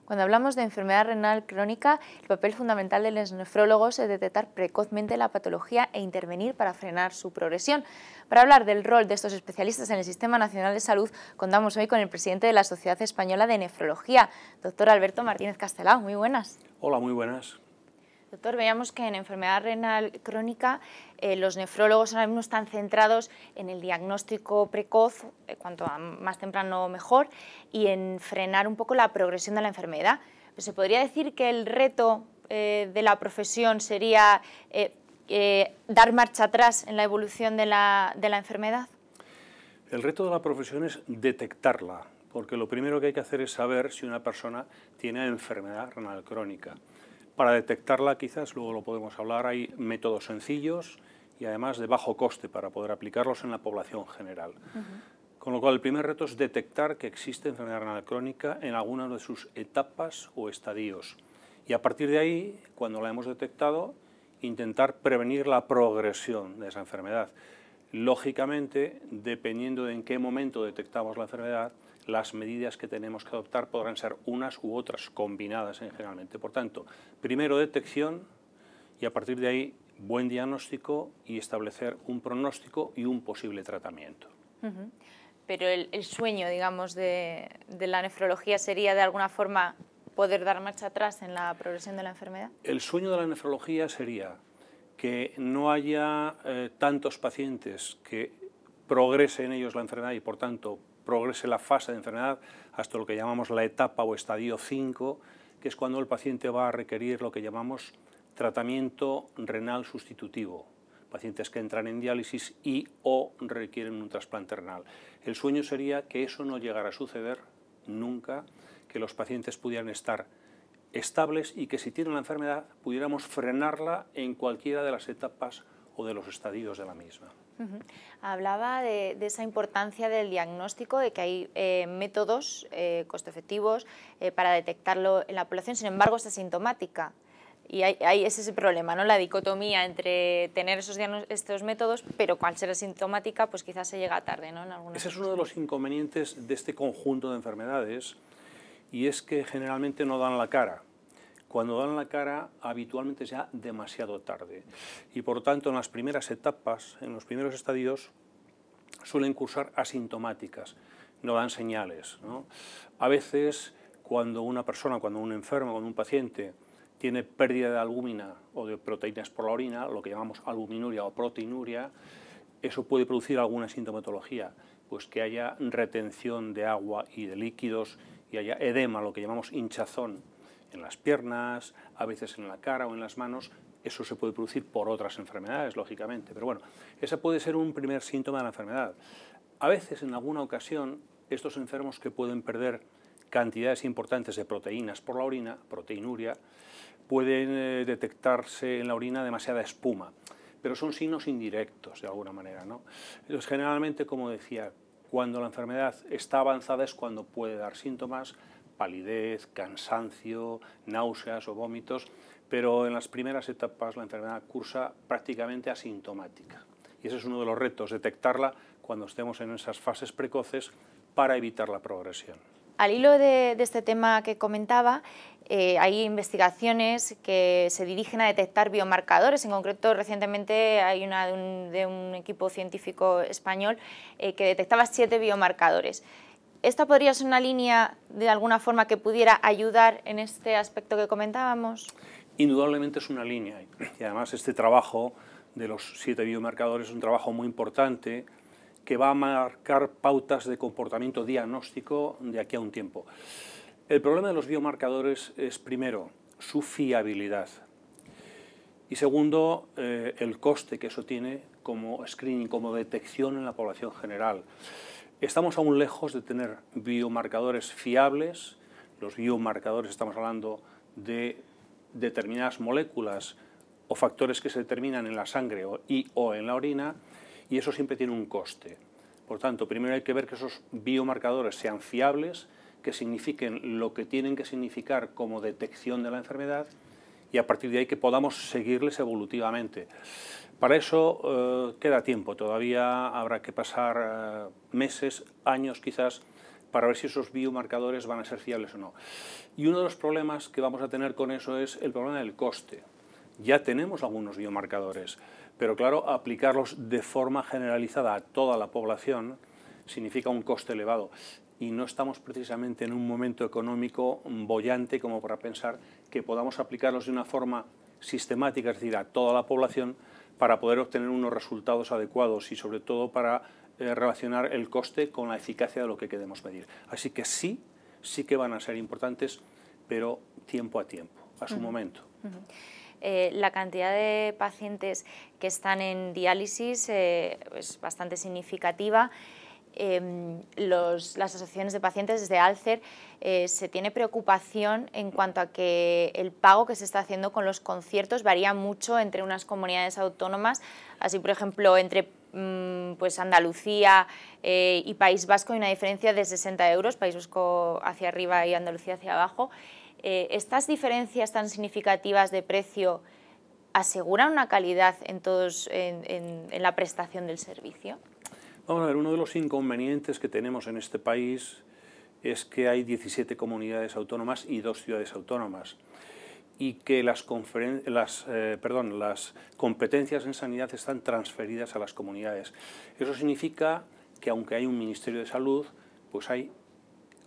Cuando hablamos de enfermedad renal crónica, el papel fundamental de los nefrólogos es detectar precozmente la patología e intervenir para frenar su progresión. Para hablar del rol de estos especialistas en el Sistema Nacional de Salud, contamos hoy con el presidente de la Sociedad Española de Nefrología, doctor Alberto Martínez Castelao. Muy buenas. Hola, muy buenas. Doctor, veíamos que en enfermedad renal crónica los nefrólogos ahora mismo están centrados en el diagnóstico precoz, cuanto más temprano mejor, y en frenar un poco la progresión de la enfermedad. ¿Se podría decir que el reto de la profesión sería dar marcha atrás en la evolución de la enfermedad? El reto de la profesión es detectarla, porque lo primero que hay que hacer es saber si una persona tiene enfermedad renal crónica. Para detectarla, quizás, luego lo podemos hablar, hay métodos sencillos y además de bajo coste para poder aplicarlos en la población general. Con lo cual, el primer reto es detectar que existe enfermedad renal crónica en alguna de sus etapas o estadios. Y a partir de ahí, cuando la hemos detectado, intentar prevenir la progresión de esa enfermedad. Lógicamente, dependiendo de en qué momento detectamos la enfermedad, las medidas que tenemos que adoptar podrán ser unas u otras, combinadas generalmente. Por tanto, primero detección y a partir de ahí buen diagnóstico y establecer un pronóstico y un posible tratamiento. Pero el sueño, digamos, de la nefrología sería de alguna forma poder dar marcha atrás en la progresión de la enfermedad. El sueño de la nefrología sería que no haya tantos pacientes que progrese en ellos la enfermedad y por tanto progrese la fase de enfermedad hasta lo que llamamos la etapa o estadio 5, que es cuando el paciente va a requerir lo que llamamos tratamiento renal sustitutivo, pacientes que entran en diálisis y o requieren un trasplante renal. El sueño sería que eso no llegara a suceder nunca, que los pacientes pudieran estar estables y que si tienen la enfermedad pudiéramos frenarla en cualquiera de las etapas o de los estadios de la misma. Hablaba de esa importancia del diagnóstico, de que hay métodos costo efectivos para detectarlo en la población, sin embargo es asintomática. Y ese es ese problema, ¿no? La dicotomía entre tener estos métodos, pero al ser asintomática, pues quizás se llega tarde, ¿no? Ese es uno de los inconvenientes de este conjunto de enfermedades, y es que generalmente no dan la cara. Cuando dan la cara, habitualmente es ya demasiado tarde. Y por tanto, en las primeras etapas, en los primeros estadios, suelen cursar asintomáticas, no dan señales, ¿no? A veces, cuando una persona, cuando un enfermo, cuando un paciente tiene pérdida de albúmina o de proteínas por la orina, lo que llamamos albuminuria o proteinuria, eso puede producir alguna sintomatología, pues que haya retención de agua y de líquidos y haya edema, lo que llamamos hinchazón en las piernas, a veces en la cara o en las manos. Eso se puede producir por otras enfermedades, lógicamente, pero bueno, ese puede ser un primer síntoma de la enfermedad. A veces, en alguna ocasión, estos enfermos que pueden perder cantidades importantes de proteínas por la orina, proteinuria, pueden detectarse en la orina demasiada espuma, pero son signos indirectos de alguna manera, ¿no? Entonces, generalmente, como decía, cuando la enfermedad está avanzada es cuando puede dar síntomas, palidez, cansancio, náuseas o vómitos, pero en las primeras etapas la enfermedad cursa prácticamente asintomática. Y ese es uno de los retos, detectarla cuando estemos en esas fases precoces para evitar la progresión. Al hilo de este tema que comentaba, hay investigaciones que se dirigen a detectar biomarcadores. En concreto, recientemente hay una de un equipo científico español que detectaba 7 biomarcadores. ¿Esta podría ser una línea de alguna forma que pudiera ayudar en este aspecto que comentábamos? Indudablemente es una línea y además este trabajo de los 7 biomarcadores es un trabajo muy importante que va a marcar pautas de comportamiento diagnóstico de aquí a un tiempo. El problema de los biomarcadores es, primero, su fiabilidad y segundo, el coste que eso tiene como screening, como detección en la población general. Estamos aún lejos de tener biomarcadores fiables. Los biomarcadores, estamos hablando de determinadas moléculas o factores que se determinan en la sangre o en la orina, y eso siempre tiene un coste. Por tanto, primero hay que ver que esos biomarcadores sean fiables, que signifiquen lo que tienen que significar como detección de la enfermedad, y a partir de ahí que podamos seguirles evolutivamente. Para eso queda tiempo, todavía habrá que pasar meses, años quizás, para ver si esos biomarcadores van a ser fiables o no. Y uno de los problemas que vamos a tener con eso es el problema del coste. Ya tenemos algunos biomarcadores, pero claro, aplicarlos de forma generalizada a toda la población significa un coste elevado. Y no estamos precisamente en un momento económico boyante como para pensar que podamos aplicarlos de una forma sistemática, es decir, a toda la población, para poder obtener unos resultados adecuados y sobre todo para relacionar el coste con la eficacia de lo que queremos medir. Así que sí que van a ser importantes, pero tiempo a tiempo, a su momento. La cantidad de pacientes que están en diálisis es bastante significativa. Las asociaciones de pacientes desde Alcer se tiene preocupación en cuanto a que el pago que se está haciendo con los conciertos varía mucho entre unas comunidades autónomas, así por ejemplo entre pues Andalucía y País Vasco hay una diferencia de 60 euros, País Vasco hacia arriba y Andalucía hacia abajo. ¿Estas diferencias tan significativas de precio aseguran una calidad en la prestación del servicio? Vamos a ver, uno de los inconvenientes que tenemos en este país es que hay 17 comunidades autónomas y 2 ciudades autónomas y que las competencias en sanidad están transferidas a las comunidades. Eso significa que aunque hay un Ministerio de Salud, pues hay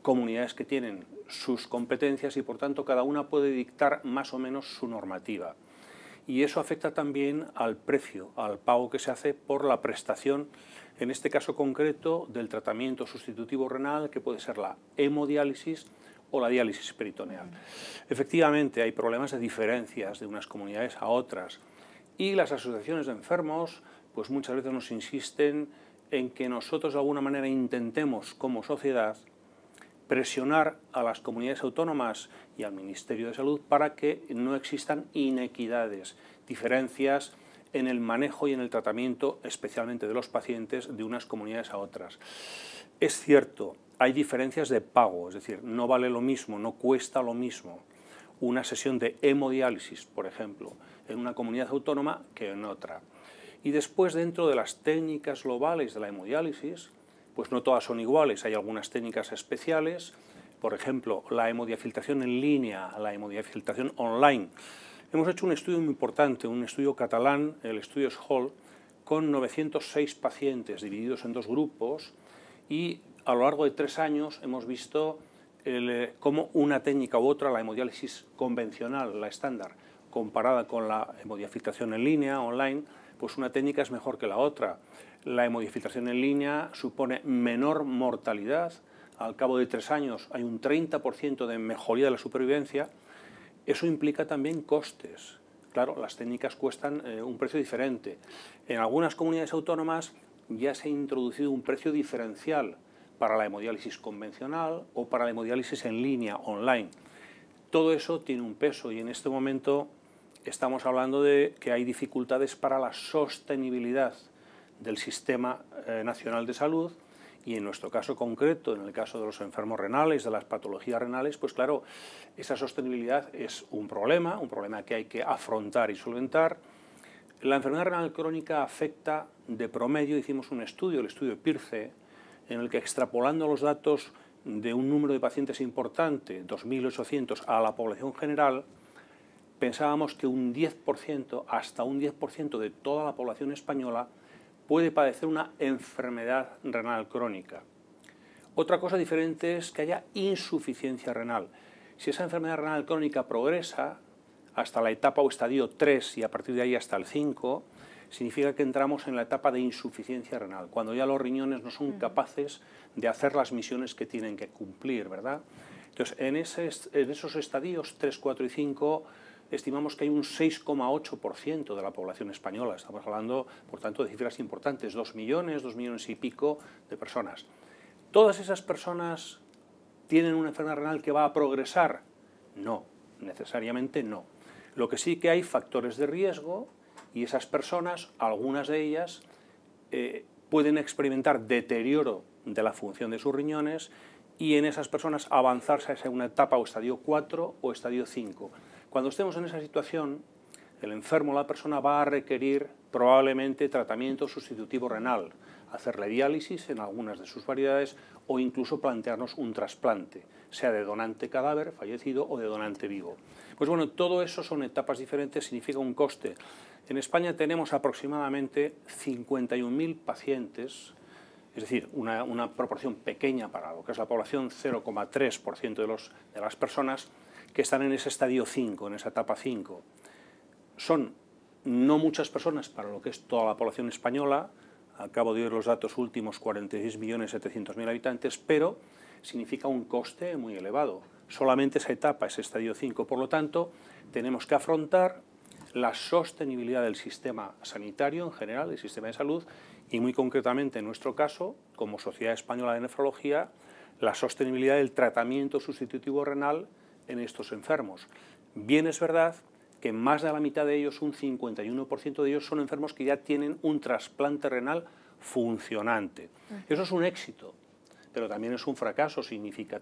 comunidades que tienen sus competencias y por tanto cada una puede dictar más o menos su normativa. Y eso afecta también al precio, al pago que se hace por la prestación, en este caso concreto, del tratamiento sustitutivo renal, que puede ser la hemodiálisis o la diálisis peritoneal. Efectivamente, hay problemas de diferencias de unas comunidades a otras y las asociaciones de enfermos pues muchas veces nos insisten en que nosotros de alguna manera intentemos como sociedad presionar a las comunidades autónomas y al Ministerio de Salud para que no existan inequidades, diferencias en el manejo y en el tratamiento, especialmente de los pacientes, de unas comunidades a otras. Es cierto, hay diferencias de pago, es decir, no vale lo mismo, no cuesta lo mismo una sesión de hemodiálisis, por ejemplo, en una comunidad autónoma que en otra. Y después, dentro de las técnicas globales de la hemodiálisis, pues no todas son iguales, hay algunas técnicas especiales, por ejemplo, la hemodiafiltración en línea, la hemodiafiltración online. Hemos hecho un estudio muy importante, un estudio catalán, el estudio SHOL, con 906 pacientes divididos en 2 grupos y a lo largo de 3 años hemos visto cómo una técnica u otra, la hemodiálisis convencional, la estándar, comparada con la hemodiafiltración en línea, online, pues una técnica es mejor que la otra. La hemodiafiltración en línea supone menor mortalidad, al cabo de 3 años hay un 30% de mejoría de la supervivencia. Eso implica también costes. Claro, las técnicas cuestan un precio diferente. En algunas comunidades autónomas ya se ha introducido un precio diferencial para la hemodiálisis convencional o para la hemodiálisis en línea, online. Todo eso tiene un peso y en este momento estamos hablando de que hay dificultades para la sostenibilidad del Sistema Nacional de Salud y en nuestro caso concreto, en el caso de los enfermos renales, de las patologías renales, pues claro, esa sostenibilidad es un problema que hay que afrontar y solventar. La enfermedad renal crónica afecta de promedio, hicimos un estudio, el estudio PIRCE, en el que extrapolando los datos de un número de pacientes importante, 2.800, a la población general, pensábamos que un 10%, hasta un 10% de toda la población española puede padecer una enfermedad renal crónica. Otra cosa diferente es que haya insuficiencia renal. Si esa enfermedad renal crónica progresa hasta la etapa o estadio 3 y a partir de ahí hasta el 5, significa que entramos en la etapa de insuficiencia renal, cuando ya los riñones no son capaces de hacer las misiones que tienen que cumplir, ¿verdad? Entonces, en esos estadios 3, 4 y 5, estimamos que hay un 6,8% de la población española. Estamos hablando, por tanto, de cifras importantes, 2 millones y pico de personas. ¿Todas esas personas tienen una enfermedad renal que va a progresar? No, necesariamente no. Lo que sí que hay factores de riesgo y esas personas, algunas de ellas, pueden experimentar deterioro de la función de sus riñones y en esas personas avanzarse a una etapa o estadio 4 o estadio 5. Cuando estemos en esa situación, el enfermo, la persona, va a requerir probablemente tratamiento sustitutivo renal, hacerle diálisis en algunas de sus variedades o incluso plantearnos un trasplante, sea de donante cadáver fallecido o de donante vivo. Pues bueno, todo eso son etapas diferentes, significa un coste. En España tenemos aproximadamente 51.000 pacientes, es decir, una proporción pequeña para lo que es la población, 0,3% de las personas que están en ese estadio 5, en esa etapa 5. Son no muchas personas para lo que es toda la población española, acabo de oír los datos últimos, 46.700.000 habitantes, pero significa un coste muy elevado. Solamente esa etapa, ese estadio 5. Por lo tanto, tenemos que afrontar la sostenibilidad del sistema sanitario en general, del sistema de salud, y muy concretamente en nuestro caso, como Sociedad Española de Nefrología, la sostenibilidad del tratamiento sustitutivo renal en estos enfermos. Bien es verdad que más de la mitad de ellos, un 51% de ellos, son enfermos que ya tienen un trasplante renal funcionante. Eso es un éxito, pero también es un fracaso, significa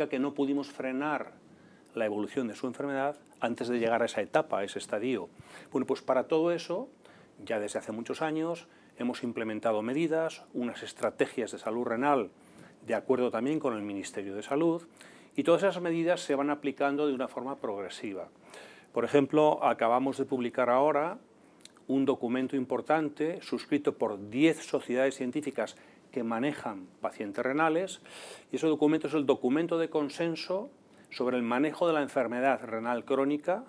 que no pudimos frenar la evolución de su enfermedad antes de llegar a esa etapa, a ese estadio. Bueno, pues para todo eso, ya desde hace muchos años, hemos implementado medidas, unas estrategias de salud renal, de acuerdo también con el Ministerio de Salud, y todas esas medidas se van aplicando de una forma progresiva. Por ejemplo, acabamos de publicar ahora un documento importante suscrito por 10 sociedades científicas que manejan pacientes renales, y ese documento es el documento de consenso sobre el manejo de la enfermedad renal crónica,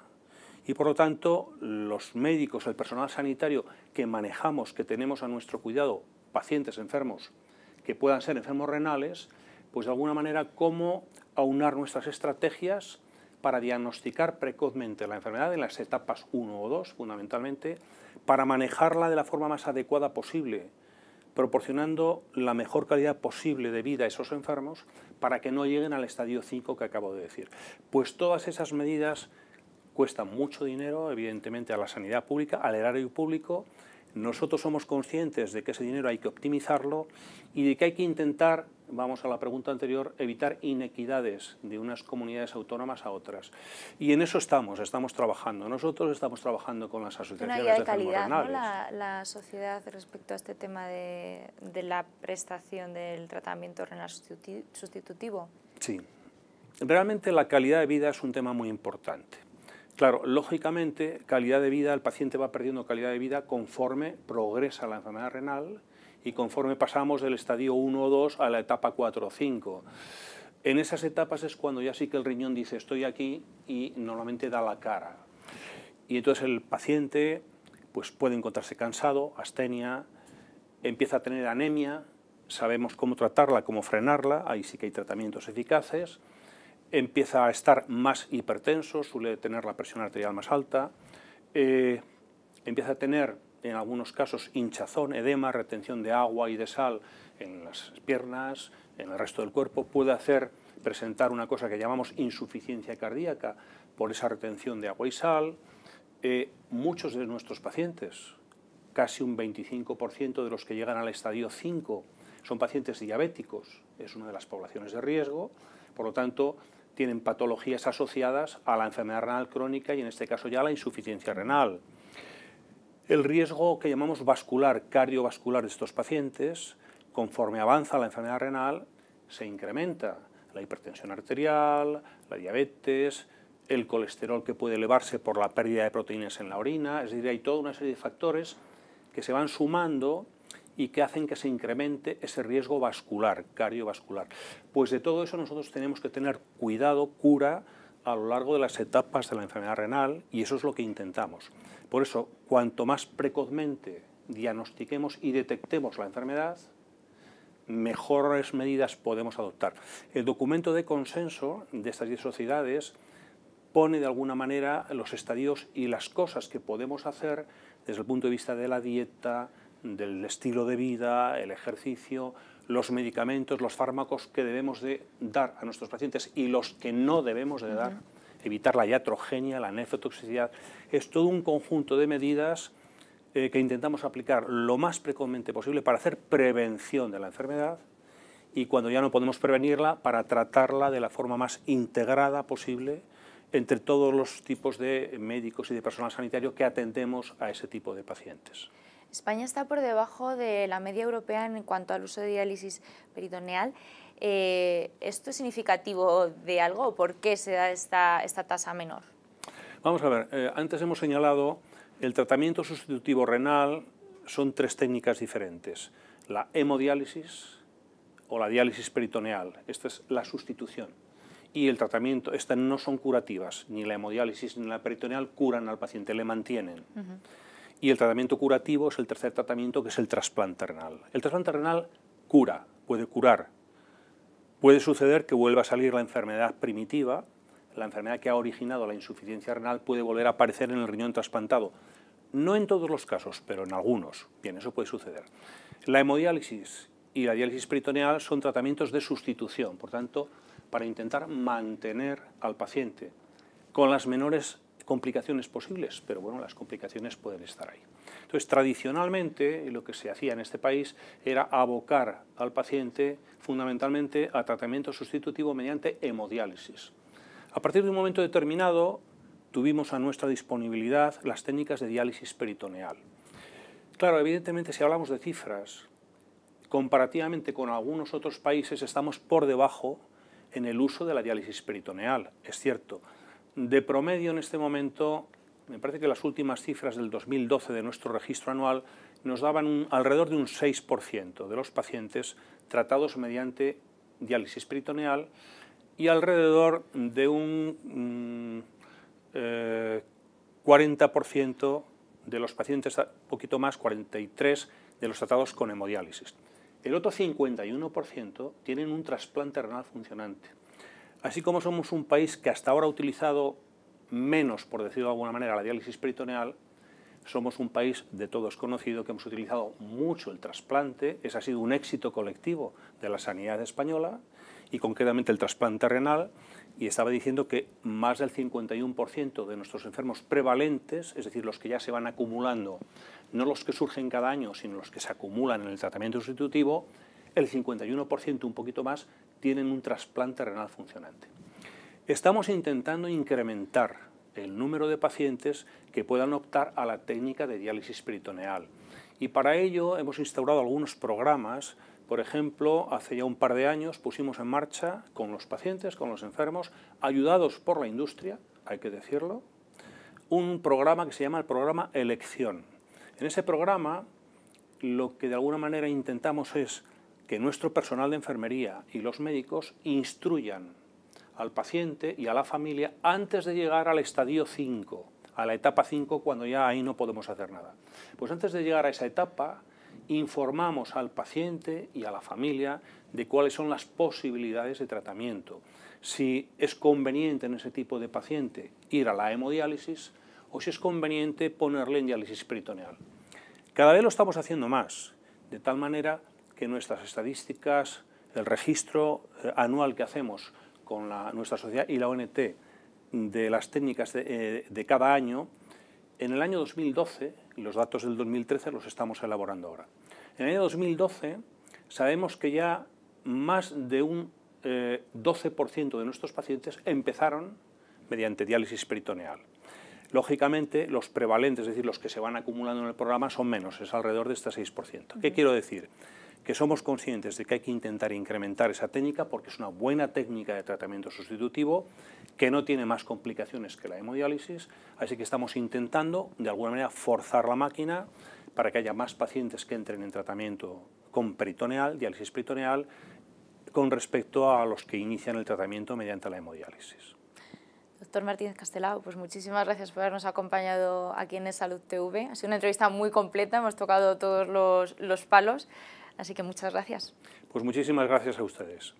y por lo tanto los médicos, el personal sanitario que manejamos, que tenemos a nuestro cuidado pacientes enfermos que puedan ser enfermos renales, pues de alguna manera cómo aunar nuestras estrategias para diagnosticar precozmente la enfermedad en las etapas 1 o 2, fundamentalmente, para manejarla de la forma más adecuada posible, proporcionando la mejor calidad posible de vida a esos enfermos para que no lleguen al estadio 5 que acabo de decir. Pues todas esas medidas cuestan mucho dinero, evidentemente, a la sanidad pública, al erario público. Nosotros somos conscientes de que ese dinero hay que optimizarlo y de que hay que intentar, vamos a la pregunta anterior, evitar inequidades de unas comunidades autónomas a otras. Y en eso estamos trabajando. Nosotros estamos trabajando con las asociaciones de enfermos renales. Una guía de calidad, ¿no? La sociedad respecto a este tema de la prestación del tratamiento renal sustitutivo. Sí. Realmente la calidad de vida es un tema muy importante. Claro, lógicamente, calidad de vida, el paciente va perdiendo calidad de vida conforme progresa la enfermedad renal y conforme pasamos del estadio 1 o 2 a la etapa 4 o 5. En esas etapas es cuando ya sí que el riñón dice estoy aquí y normalmente da la cara. Y entonces el paciente pues, puede encontrarse cansado, astenia, empieza a tener anemia, sabemos cómo tratarla, cómo frenarla, ahí sí que hay tratamientos eficaces. Empieza a estar más hipertenso, suele tener la presión arterial más alta, empieza a tener en algunos casos hinchazón, edema, retención de agua y de sal en las piernas, en el resto del cuerpo, puede presentar una cosa que llamamos insuficiencia cardíaca por esa retención de agua y sal. Muchos de nuestros pacientes, casi un 25% de los que llegan al estadio 5, son pacientes diabéticos, es una de las poblaciones de riesgo, por lo tanto, tienen patologías asociadas a la enfermedad renal crónica y en este caso ya a la insuficiencia renal. El riesgo que llamamos vascular, cardiovascular de estos pacientes, conforme avanza la enfermedad renal, se incrementa. La hipertensión arterial, la diabetes, el colesterol que puede elevarse por la pérdida de proteínas en la orina, es decir, hay toda una serie de factores que se van sumando y que hacen que se incremente ese riesgo vascular, cardiovascular. Pues de todo eso nosotros tenemos que tener cuidado, cura, a lo largo de las etapas de la enfermedad renal, y eso es lo que intentamos. Por eso, cuanto más precozmente diagnostiquemos y detectemos la enfermedad, mejores medidas podemos adoptar. El documento de consenso de estas 10 sociedades pone de alguna manera los estadios y las cosas que podemos hacer desde el punto de vista de la dieta, del estilo de vida, el ejercicio, los medicamentos, los fármacos que debemos de dar a nuestros pacientes y los que no debemos de dar, evitar la iatrogenia, la nefrotoxicidad. Es todo un conjunto de medidas que intentamos aplicar lo más precozmente posible para hacer prevención de la enfermedad y cuando ya no podemos prevenirla, para tratarla de la forma más integrada posible entre todos los tipos de médicos y de personal sanitario que atendemos a ese tipo de pacientes. España está por debajo de la media europea en cuanto al uso de diálisis peritoneal. ¿Esto es significativo de algo o por qué se da esta tasa menor? Vamos a ver, antes hemos señalado el tratamiento sustitutivo renal son 3 técnicas diferentes, la hemodiálisis o la diálisis peritoneal, esta es la sustitución, y el tratamiento, estas no son curativas, ni la hemodiálisis ni la peritoneal curan al paciente, le mantienen. Y el tratamiento curativo es el tercer tratamiento, que es el trasplante renal. El trasplante renal cura, puede curar. Puede suceder que vuelva a salir la enfermedad primitiva, la enfermedad que ha originado la insuficiencia renal puede volver a aparecer en el riñón trasplantado. No en todos los casos, pero en algunos. Bien, eso puede suceder. La hemodiálisis y la diálisis peritoneal son tratamientos de sustitución, por tanto, para intentar mantener al paciente con las menores complicaciones posibles, pero bueno, las complicaciones pueden estar ahí. Entonces, tradicionalmente, lo que se hacía en este país era abocar al paciente fundamentalmente a tratamiento sustitutivo mediante hemodiálisis. A partir de un momento determinado, tuvimos a nuestra disponibilidad las técnicas de diálisis peritoneal. Claro, evidentemente, si hablamos de cifras, comparativamente con algunos otros países, estamos por debajo en el uso de la diálisis peritoneal, es cierto. De promedio en este momento, me parece que las últimas cifras del 2012 de nuestro registro anual nos daban alrededor de un 6% de los pacientes tratados mediante diálisis peritoneal y alrededor de un 40% de los pacientes, un poquito más, 43% de los tratados con hemodiálisis. El otro 51% tienen un trasplante renal funcionante. Así como somos un país que hasta ahora ha utilizado menos, por decirlo de alguna manera, la diálisis peritoneal, somos un país de todos conocido que hemos utilizado mucho el trasplante. Ese ha sido un éxito colectivo de la sanidad española y concretamente el trasplante renal. Y estaba diciendo que más del 51% de nuestros enfermos prevalentes, es decir, los que ya se van acumulando, no los que surgen cada año, sino los que se acumulan en el tratamiento sustitutivo, el 51%, un poquito más, tienen un trasplante renal funcionante. Estamos intentando incrementar el número de pacientes que puedan optar a la técnica de diálisis peritoneal. Y para ello hemos instaurado algunos programas. Por ejemplo, hace ya un par de años pusimos en marcha con los pacientes, con los enfermos, ayudados por la industria, hay que decirlo, un programa que se llama el programa Elección. En ese programa lo que de alguna manera intentamos es que nuestro personal de enfermería y los médicos instruyan al paciente y a la familia antes de llegar al estadio 5, a la etapa 5, cuando ya ahí no podemos hacer nada. Pues antes de llegar a esa etapa, informamos al paciente y a la familia de cuáles son las posibilidades de tratamiento, si es conveniente en ese tipo de paciente ir a la hemodiálisis o si es conveniente ponerle en diálisis peritoneal. Cada vez lo estamos haciendo más, de tal manera que nuestras estadísticas, el registro anual que hacemos con nuestra sociedad y la ONT de las técnicas de cada año, en el año 2012, y los datos del 2013 los estamos elaborando ahora, en el año 2012 sabemos que ya más de un 12% de nuestros pacientes empezaron mediante diálisis peritoneal. Lógicamente, los prevalentes, es decir, los que se van acumulando en el programa, son menos, es alrededor de este 6%. ¿Qué quiero decir? Que somos conscientes de que hay que intentar incrementar esa técnica porque es una buena técnica de tratamiento sustitutivo que no tiene más complicaciones que la hemodiálisis, así que estamos intentando de alguna manera forzar la máquina para que haya más pacientes que entren en tratamiento con peritoneal, diálisis peritoneal, con respecto a los que inician el tratamiento mediante la hemodiálisis. Doctor Martínez Castelao, pues muchísimas gracias por habernos acompañado aquí en Salud TV. Ha sido una entrevista muy completa, hemos tocado todos los palos. Así que muchas gracias. Pues muchísimas gracias a ustedes.